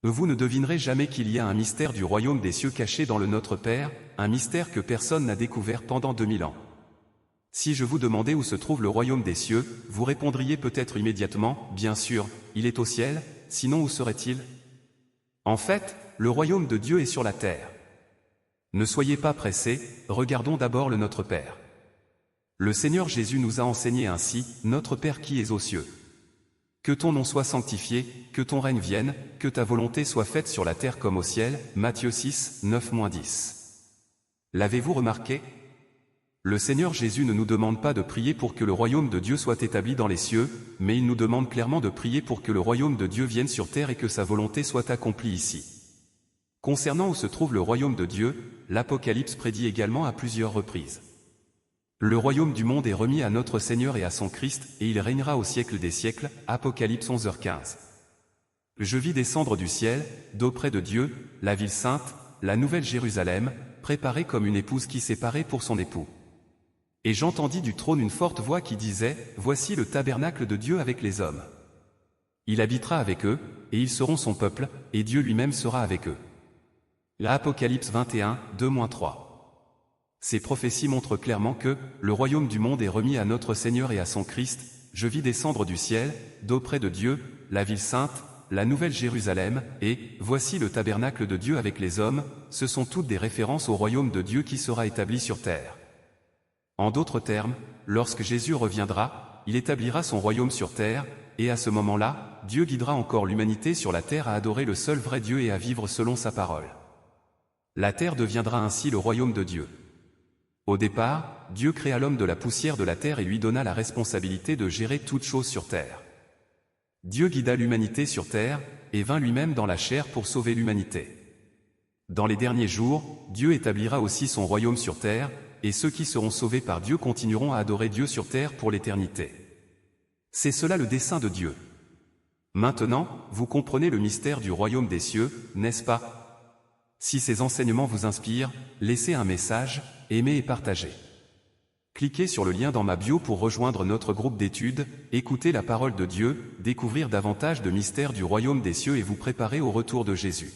Vous ne devinerez jamais qu'il y a un mystère du royaume des cieux caché dans le Notre Père, un mystère que personne n'a découvert pendant 2000 ans. Si je vous demandais où se trouve le royaume des cieux, vous répondriez peut-être immédiatement, bien sûr, il est au ciel, sinon où serait-il? En fait, le royaume de Dieu est sur la terre. Ne soyez pas pressés, regardons d'abord le Notre Père. Le Seigneur Jésus nous a enseigné ainsi, Notre Père qui es aux cieux. Que ton nom soit sanctifié, que ton règne vienne, que ta volonté soit faite sur la terre comme au ciel. Matthieu 6, 9-10. L'avez-vous remarqué? Le Seigneur Jésus ne nous demande pas de prier pour que le royaume de Dieu soit établi dans les cieux, mais il nous demande clairement de prier pour que le royaume de Dieu vienne sur terre et que sa volonté soit accomplie ici. Concernant où se trouve le royaume de Dieu, l'Apocalypse prédit également à plusieurs reprises. Le royaume du monde est remis à notre Seigneur et à son Christ, et il régnera au siècle des siècles. Apocalypse 11h15. Je vis descendre du ciel, d'auprès de Dieu, la ville sainte, la nouvelle Jérusalem, préparée comme une épouse qui s'est parée pour son époux. Et j'entendis du trône une forte voix qui disait, Voici le tabernacle de Dieu avec les hommes. Il habitera avec eux, et ils seront son peuple, et Dieu lui-même sera avec eux. L'Apocalypse 21, 2-3. Ces prophéties montrent clairement que, le royaume du monde est remis à notre Seigneur et à son Christ. Je vis descendre du ciel, d'auprès de Dieu, la ville sainte, la nouvelle Jérusalem, et, voici le tabernacle de Dieu avec les hommes, ce sont toutes des références au royaume de Dieu qui sera établi sur terre. En d'autres termes, lorsque Jésus reviendra, il établira son royaume sur terre, et à ce moment-là, Dieu guidera encore l'humanité sur la terre à adorer le seul vrai Dieu et à vivre selon sa parole. La terre deviendra ainsi le royaume de Dieu. Au départ, Dieu créa l'homme de la poussière de la terre et lui donna la responsabilité de gérer toutes choses sur terre. Dieu guida l'humanité sur terre, et vint lui-même dans la chair pour sauver l'humanité. Dans les derniers jours, Dieu établira aussi son royaume sur terre, et ceux qui seront sauvés par Dieu continueront à adorer Dieu sur terre pour l'éternité. C'est cela le dessein de Dieu. Maintenant, vous comprenez le mystère du royaume des cieux, n'est-ce pas? Si ces enseignements vous inspirent, laissez un message, aimez et partagez. Cliquez sur le lien dans ma bio pour rejoindre notre groupe d'études, écouter la parole de Dieu, découvrir davantage de mystères du royaume des cieux et vous préparer au retour de Jésus.